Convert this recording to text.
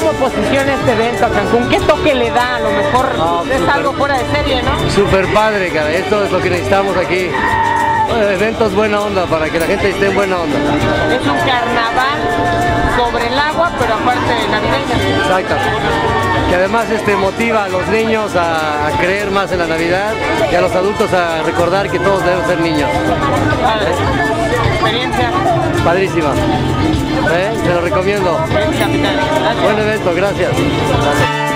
¿Cómo posiciona este evento a Cancún? ¿Qué toque le da? A lo mejor es algo fuera de serie, ¿no? Súper padre, cara. Esto es lo que necesitamos aquí. Eventos buena onda, para que la gente esté en buena onda. Es un carnaval sobre el agua, pero aparte navideño. Exacto. Que además motiva a los niños a creer más en la Navidad y a los adultos a recordar que todos debemos ser niños. Padre. Experiencia. Padrísima. Te lo recomiendo. Capitán. Gracias. Buen evento, gracias.